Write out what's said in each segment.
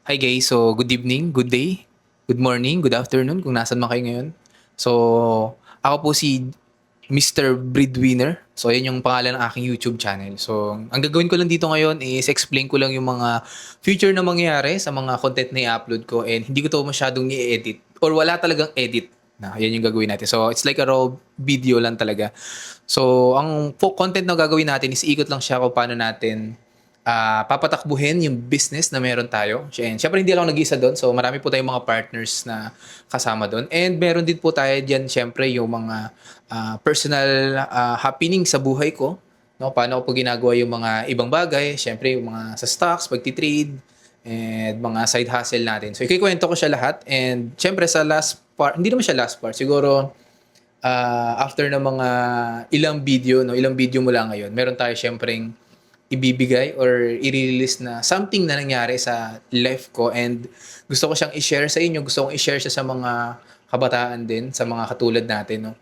Hi guys, so good evening, good day, good morning, good afternoon kung nasan man kayo ngayon. So, ako po si Mr. Breadwinner. So, ayan yung pangalan ng aking YouTube channel. So, ang gagawin ko lang dito ngayon is explain ko lang yung mga future na mangyayari sa mga content na i-upload ko and hindi ko to masyadong i-edit or wala talagang edit. Na, yan yung gagawin natin. So, it's like a raw video lang talaga. So, ang content na gagawin natin is ikot lang siya kung paano natin papatakbuhin yung business na meron tayo. And syempre hindi lang ako nag-isa doon. So marami po tayong mga partners na kasama doon. And meron din po tayo diyan syempre yung mga personal happening sa buhay ko. No, paano ko po ginagawa yung mga ibang bagay. Syempre yung mga sa stocks, pagtitrade, and mga side hustle natin. So ikikwento ko siya lahat. And syempre sa last part, hindi naman siya last part. Siguro after ng mga ilang video, no, ilang video mula ngayon, meron tayo syempreng ibibigay or i-release na something na nangyari sa life ko and gusto ko siyang i-share sa inyo. Gusto kong i-share siya sa mga kabataan din, sa mga katulad natin, no?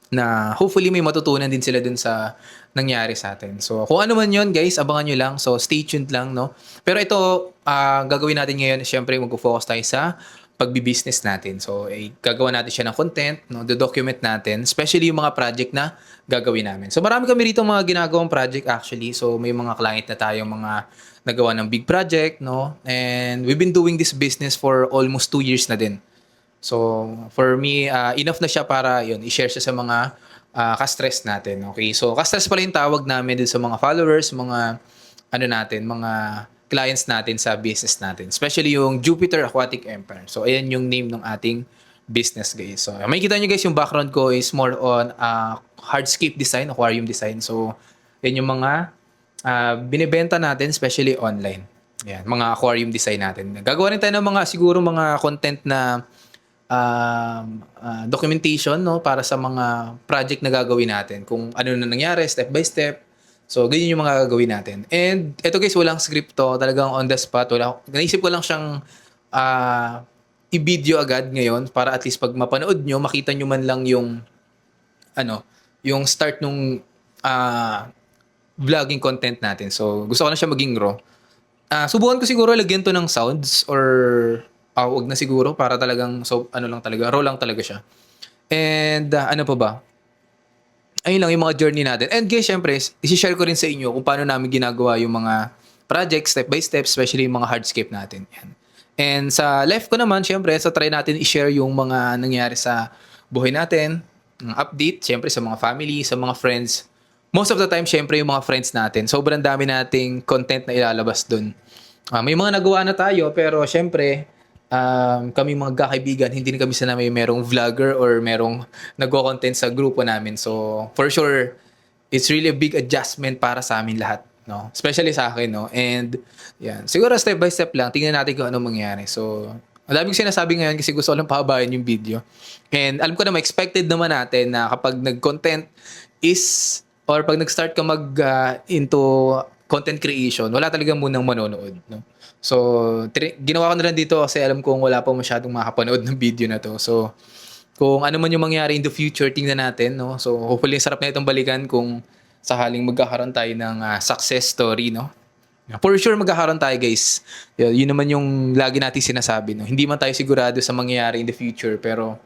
Na hopefully may matutunan din sila dun sa nangyari sa atin. So, kung ano man yun, guys, abangan nyo lang. So, stay tuned lang, no? Pero ito, gagawin natin ngayon, syempre, mag-focus tayo sa pagbi-business natin. So, gagawa natin siya ng content, no? Do-document natin, especially yung mga project na gagawin namin. So, marami kami rito mga ginagawang project actually. So, may mga client na tayo, mga nagawa ng big project, no? And we've been doing this business for almost 2 years na din. So, for me, enough na siya para yun, i-share siya sa mga ka-stress natin. Okay? So, ka-stress pala yung tawag namin din sa mga followers, mga ano natin, mga clients natin sa business natin. Especially yung Jupiter Aquatic Empire. So, ayan yung name ng ating business, guys. So, makikita nyo guys, yung background ko is more on hardscape design, aquarium design. So, yan yung mga binibenta natin, especially online. Yan, mga aquarium design natin. Gagawa rin tayo ng mga, siguro mga content na documentation, no, para sa mga project na gagawin natin, kung ano na nangyari step by step. So ganyan yung mga gagawin natin. And eto guys, walang script to, talagang on the spot. Naisip ko lang siyang i-video agad ngayon para at least pag mapanood nyo, makita nyo man lang yung ano, yung start nung vlogging content natin. So gusto ko na siya maging raw. Subukan ko siguro lagyan to ng sounds or wag na siguro para talagang so ano lang talaga, raw lang talaga siya. And ano pa ba? Ayun lang yung mga journey natin. And guys, syempre, i-share ko rin sa inyo kung paano namin ginagawa yung mga projects step by step, especially yung mga hardscape natin. Yan. And sa life ko naman, syempre, sa try natin i-share yung mga nangyari sa buhay natin, ng update, syempre sa mga family, sa mga friends. Most of the time, syempre, yung mga friends natin. Sobrang dami nating content na ilalabas dun. May mga nagawa na tayo, pero syempre, kami mga kaibigan, hindi na kami sana may merong vlogger or merong nagko-content sa grupo namin. So, for sure, it's really a big adjustment para sa amin lahat, no? Especially sa akin, no? And, yan. Siguro step by step lang, tingnan natin kung ano mangyari. So, ang dami kong sinasabi ngayon kasi gusto ko lang pahabayan yung video. And alam ko naman, expected naman natin na kapag nag-content is, or pag nag-start ka into content creation, wala talaga munang manonood, no? So, ginawa ko na lang dito kasi alam kong wala pa masyadong makapanood ng video na to. So, kung ano man yung mangyari in the future, tingnan natin, no? So, hopefully, sarap na itong balikan kung sakaling magkakaroon tayo ng success story, no? For sure, magkakaroon tayo, guys. Yun naman yung lagi natin sinasabi, no? Hindi man tayo sigurado sa mangyayari in the future, pero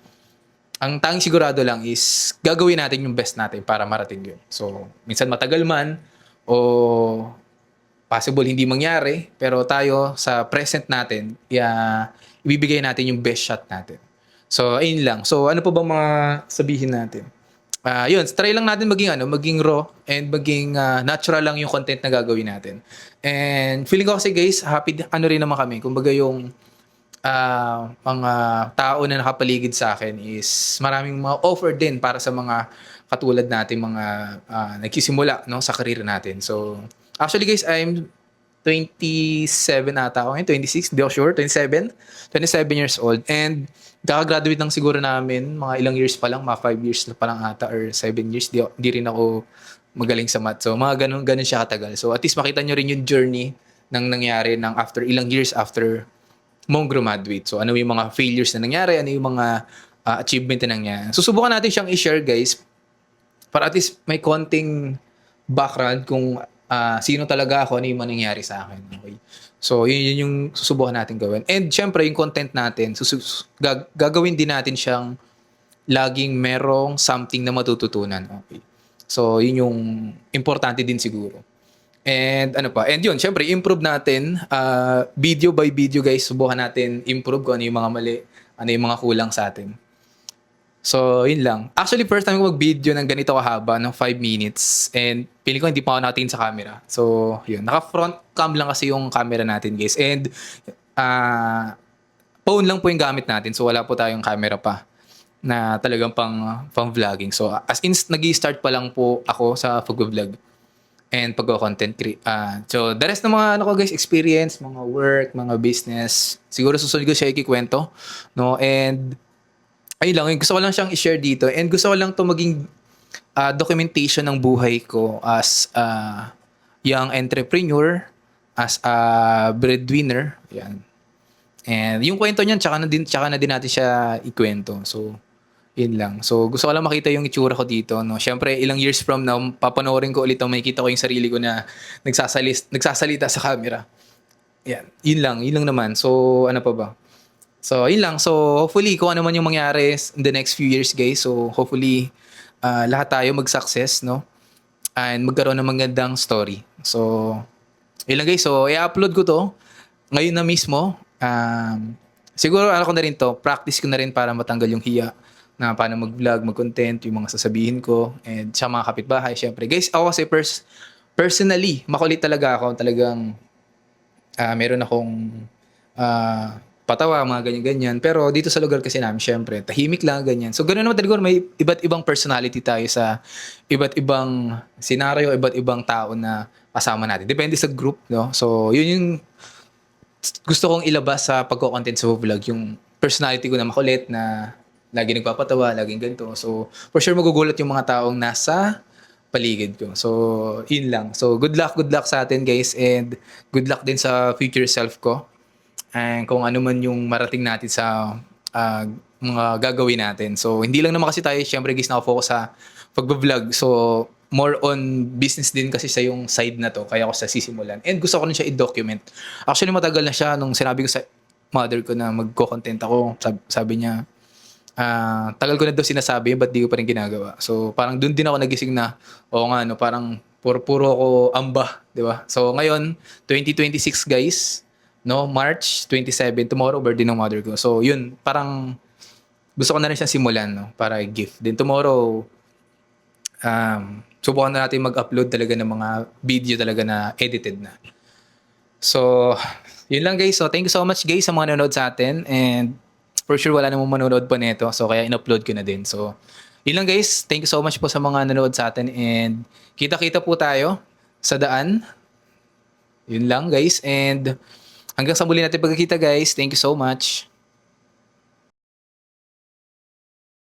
ang tanging sigurado lang is gagawin natin yung best natin para marating yun. So, minsan matagal man o possible hindi mangyari, pero tayo sa present natin, ibibigay natin yung best shot natin. So, ayun lang. So, ano pa bang mga sabihin natin? Yun, try lang natin maging raw and maging natural lang yung content na gagawin natin. And feeling ko kasi guys, happy ano rin naman kami. Kumbaga yung mga tao na nakapaligid sa akin is maraming mga offer din para sa mga katulad natin mga nagsisimula no sa career natin. So actually guys, I'm 27 ata ako ngayon, 26, hindi ako sure, 27 years old. And kaka-graduate lang siguro namin, mga ilang years pa lang, mga 5 years na pa lang ata or 7 years, di rin ako magaling sa math. So mga ganun siya katagal. So at least makita nyo rin yung journey ng nangyari ng after ilang years after mong graduate. So ano yung mga failures na nangyari, ano yung mga achievement na nangyari. Susubukan natin siyang i-share guys para at least may konting background kung sino talaga ako, ano yung nangyari sa akin. Okay. So, yun yung susubukan natin gawin. And syempre, yung content natin, gagawin din natin siyang laging merong something na matututunan. Okay. So, yun yung importante din siguro. And ano pa? And yun, syempre, improve natin. Video by video, guys, subukan natin improve kung ano yung mga mali, ano yung mga kulang sa atin. So, yun lang. Actually, first time ko mag-video ng ganito kahaba, ng 5 minutes. And feeling ko hindi pa ako nakatingin sa camera. So, yun. Naka-front cam lang kasi yung camera natin, guys. And, phone lang po yung gamit natin. So, wala po tayong camera pa na talagang pang vlogging. So, as in, nag-start pa lang po ako sa pag-vlog and pag-content create. So, the rest ng mga ano ko guys, experience, mga work, mga business, siguro susunod ko siya ikikwento. No? And, ayun lang, gusto ko lang siyang i-share dito and gusto ko lang to maging documentation ng buhay ko as a young entrepreneur, as a breadwinner. Yan. And yung kwento niyan, tsaka na din natin siya ikwento. So, yun lang. So, gusto ko lang makita yung itsura ko dito. No? Siyempre, ilang years from now, papanoorin ko ulit, makikita ko yung sarili ko na nagsasalita sa camera. Yan. Yun lang naman. So, ano pa ba? So, yun lang. So, hopefully, kung ano man yung mangyari in the next few years, guys. So, hopefully, lahat tayo mag-success, no? And magkaroon ng magandang story. So, yun lang, guys. So, i-upload ko to ngayon na mismo. Siguro, ano ko na rin to, practice ko na rin para matanggal yung hiya na paano mag-vlog, mag-content, yung mga sasabihin ko, and sa mga kapitbahay, syempre. Guys, ako kasi personally, makulit talaga ako. Talagang, meron akong patawa, mga ganyan-ganyan. Pero dito sa lugar kasi namin, syempre, tahimik lang, ganyan. So, ganoon naman talaga, may iba't ibang personality tayo sa iba't ibang senaryo, iba't ibang tao na kasama natin. Depende sa group, no? So, yun yung gusto kong ilabas sa pagko-content sa vlog, yung personality ko na makulit, na lagi nagpapatawa, laging ganito. So, for sure magugulat yung mga taong nasa paligid ko. So, yun lang. So, good luck sa atin guys, and good luck din sa future self ko. And kung ano man yung marating natin sa mga gagawin natin. So, hindi lang naman kasi tayo, syempre guys, nakafocus sa pag-vlog. So, more on business din kasi sa yung side na to, kaya ako sa sisimulan. And gusto ko rin siya i-document. Actually, matagal na siya nung sinabi ko sa mother ko na magko-content ako. Sabi niya, tagal ko na daw sinasabi, ba't di ko pa rin ginagawa? So, parang dun din ako nagising na, oo nga, no, parang puro ako amba, di ba? So, ngayon, 2026 guys, no, March 27, tomorrow, birthday ng mother ko. So, yun, parang gusto ko na rin siyang simulan, no, para gift. Then tomorrow, subukan na natin mag-upload talaga ng mga video talaga na edited na. So, yun lang guys. So, thank you so much guys sa mga nanonood sa atin. And for sure, wala namang manonood pa nito. So, kaya in-upload ko na din. So, yun lang guys. Thank you so much po sa mga nanonood sa atin. And kita-kita po tayo sa daan. Yun lang guys. And hanggang sa muli natin pagkikita guys. Thank you so much.